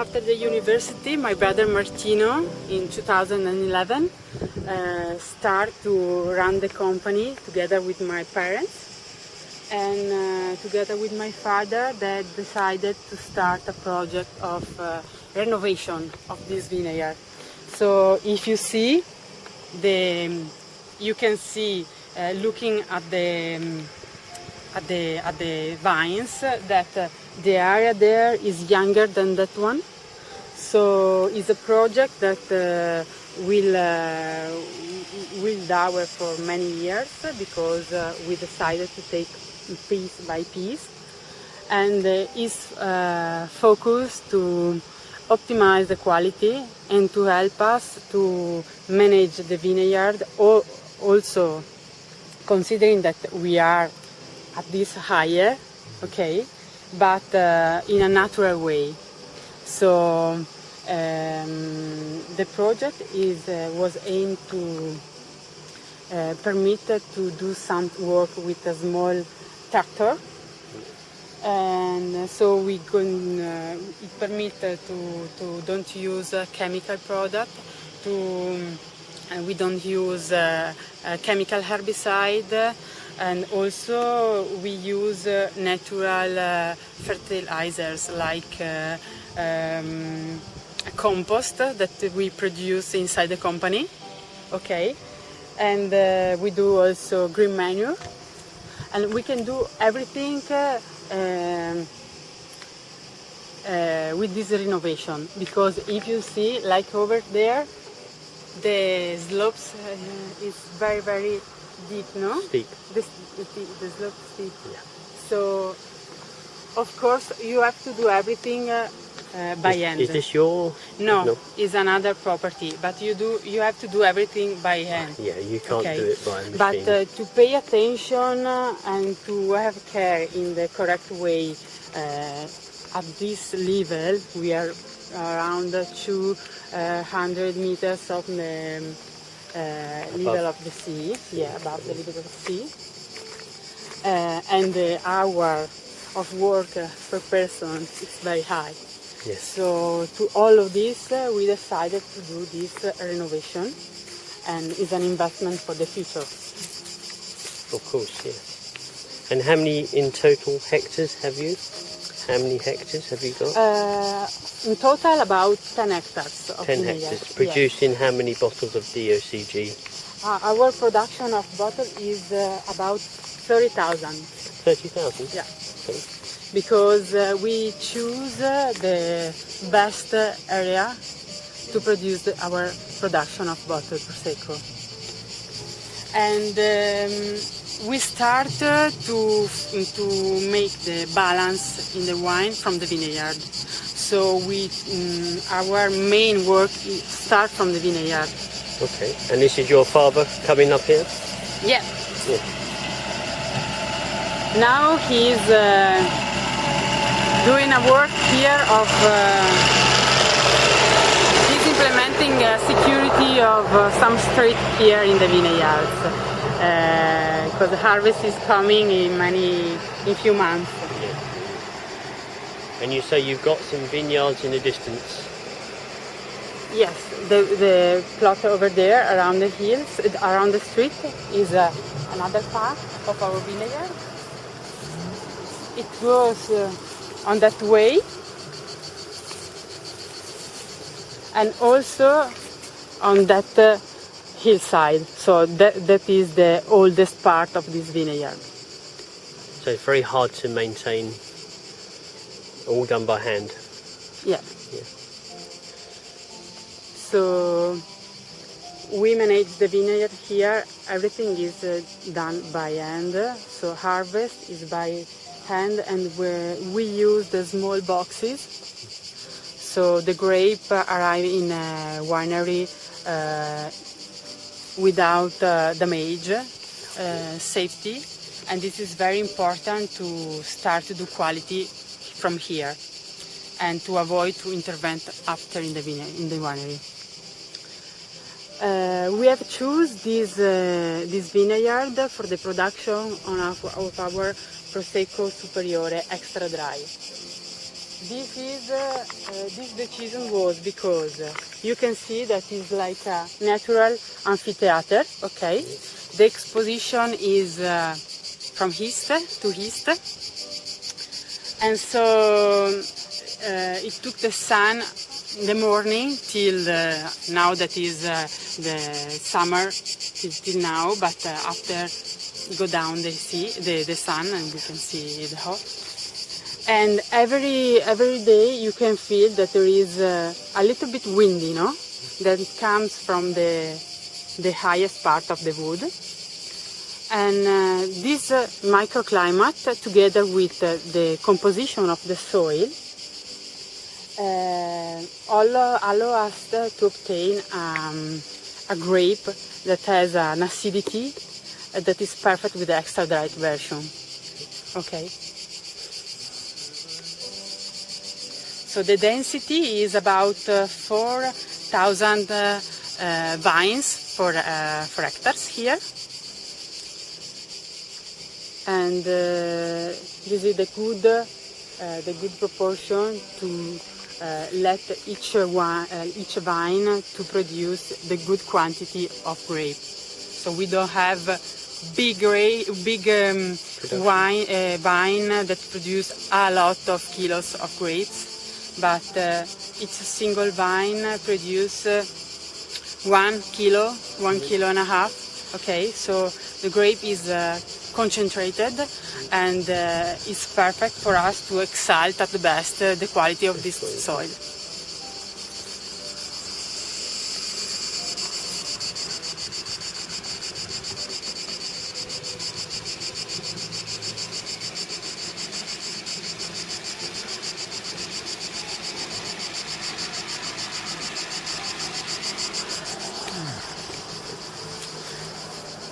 after the university, my brother Martino in 2011 started to run the company together with my parents, and together with my father they decided to start a project of renovation of this vineyard. So if you see, you can see looking at the vines that the area there is younger than that one. So it's a project that will develop for many years, because we decided to take piece by piece, and is focused to optimize the quality and to help us to manage the vineyard, also considering that we are at this higher, okay, but in a natural way. So the project was aimed to permit to do some work with a small tractor, and so it permits to don't use a chemical product, we don't use a chemical herbicide, and also we use natural fertilizers like compost that we produce inside the company, okay, and we do also green manure, and we can do everything with this renovation, because if you see, like over there, the slopes is very, very deep, no? Steep. The slope steep. Yeah. So, of course, you have to do everything by hand. Is this your? No, it's another property, but you have to do everything by hand. Yeah, you can't do it by machine. But to pay attention and to have care in the correct way, at this level, we are around 200 meters of the level of the sea, above the level of the sea, and the hour of work per person is very high. Yes. So to all of this, we decided to do this renovation, and it's an investment for the future. Of course, yes. And how many in total hectares have you? How many hectares have you got? In total, about 10 hectares of 10 vineyard. hectares. Producing how many bottles of DOCG? Our production of bottle is about 30,000. 30,000? Yeah. Okay. Because we choose the best area to produce our production of bottled Prosecco. And we start to make the balance in the wine from the vineyard. So our main work starts from the vineyard. Okay. And this is your father coming up here? Yeah. Yeah. Now he's doing a work here of he's implementing security of some street here in the vineyards, because the harvest is coming in few months. Yeah. And you say you've got some vineyards in the distance? Yes, the plot over there around the hills, around the street, is another part of our vineyard. It goes on that way, and also on that hillside. So that is the oldest part of this vineyard. So it's very hard to maintain, all done by hand. Yeah. Yeah. So we manage the vineyard here. Everything is done by hand. So harvest is by hand, and we use the small boxes. So the grape arrive in a winery without damage, safety, and this is very important to start to do quality from here and to avoid to intervene after in the winery. We have chosen this vineyard for the production of our Prosecco Superiore Extra Dry. This decision was because you can see that it's like a natural amphitheater. Okay, the exposition is from east to east, and so it took the sun in the morning till now that is the summer till now, but after go down the sun, and you can see the hot. And every day you can feel that there is a little bit windy, that it comes from the highest part of the wood. And this microclimate, together with the composition of the soil, allow us to obtain a grape that has an acidity that is perfect with the extra dried version. Okay. So the density is about 4,000 vines for hectares here, and this is the good proportion to let each vine to produce the good quantity of grape. So we don't have big vine that produce a lot of kilos of grapes. But each single vine produces 1 kilo, 1.5 kilos. Okay, so the grape is concentrated and is perfect for us to exalt at the best the quality of this soil.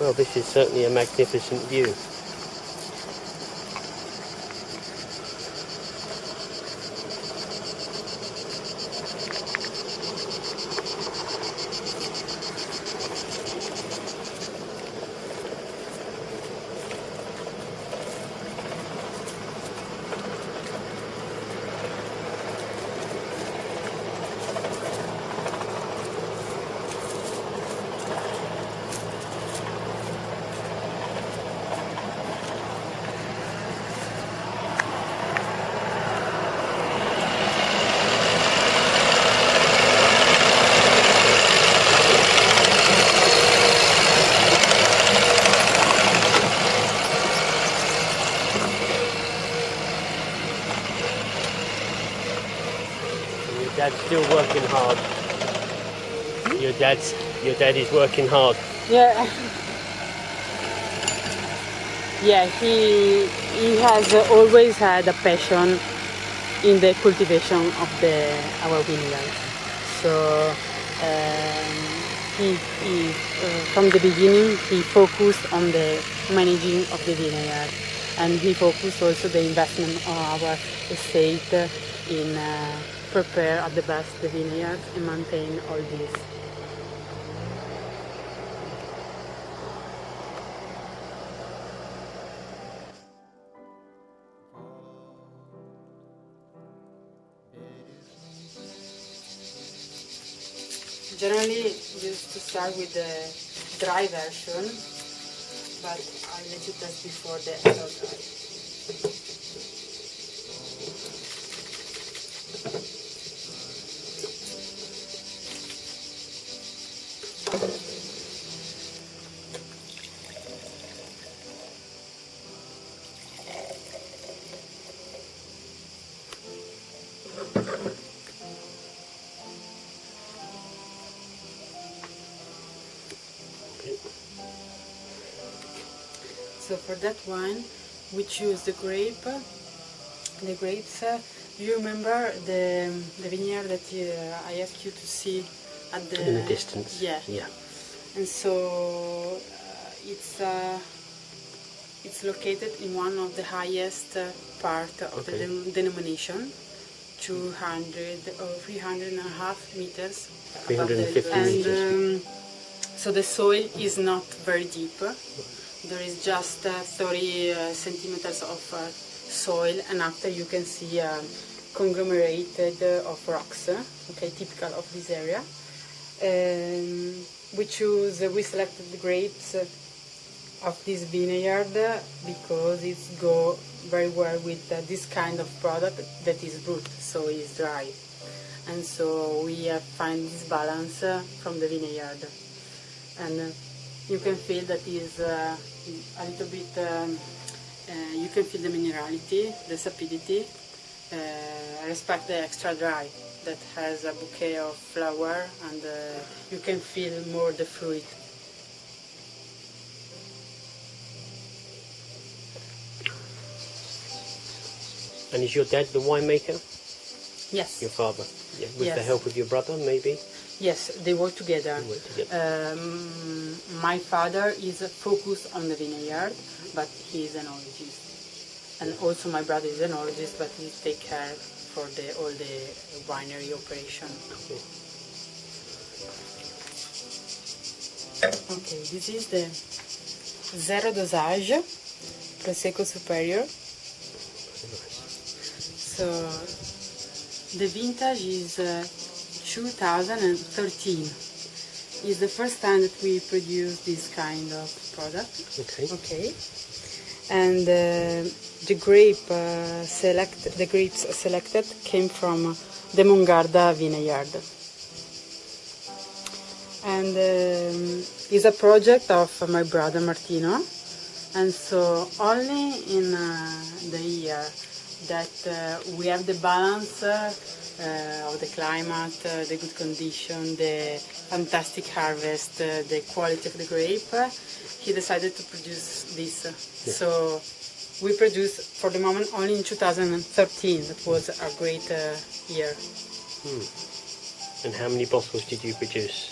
Well, this is certainly a magnificent view. Dad's still working hard. Your dad is working hard. Yeah. Yeah, he has always had a passion in the cultivation of our vineyard. So he from the beginning he focused on the managing of the vineyard, and he focused also the investment of our estate in prepare at the best the vineyard and maintain all this. Generally, used to start with the dry version, but I let you test before the extra dry. So for that wine, we choose the grapes. You remember the vineyard that I asked you to see at the in the distance? Yeah. Yeah. And so it's located in one of the highest part of the denomination, 200 or 300.5 meters. 350 meters. So the soil is not very deep. There is just 30 centimeters of soil, and after you can see conglomerated of rocks, okay, typical of this area. We selected the grapes of this vineyard because it go very well with this kind of product that is brut, so it's dry. And so we find this balance from the vineyard. And you can feel that is a little bit, you can feel the minerality, the sapidity, respect the extra dry that has a bouquet of flower, and you can feel more the fruit. And is your dad the winemaker? Yes. Your father? Yeah. With Yes. the help of your brother, maybe? Yes, they work together. They work together. My father is focused on the vineyard, but he is an enologist. And also my brother is an enologist, but he takes care for all the winery operation. Okay, this is the Zero Dosage Prosecco Superior. So the vintage is 2013. It's the first time that we produce this kind of product. Okay. Okay. And the grapes selected came from the Mongarda vineyard. And it's a project of my brother Martino. And so only in the year that we have the balance of the climate, the good condition, the fantastic harvest, the quality of the grape, he decided to produce this. Yeah. So we produced for the moment only in 2013. That was a great year. And how many bottles did you produce?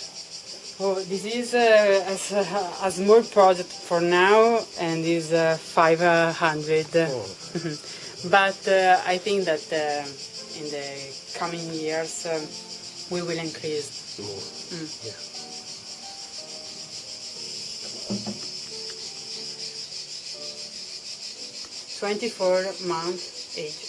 Oh, this is a small project for now, and is 500. Oh. But I think that in the coming years we will increase More. Yeah. .24 months age.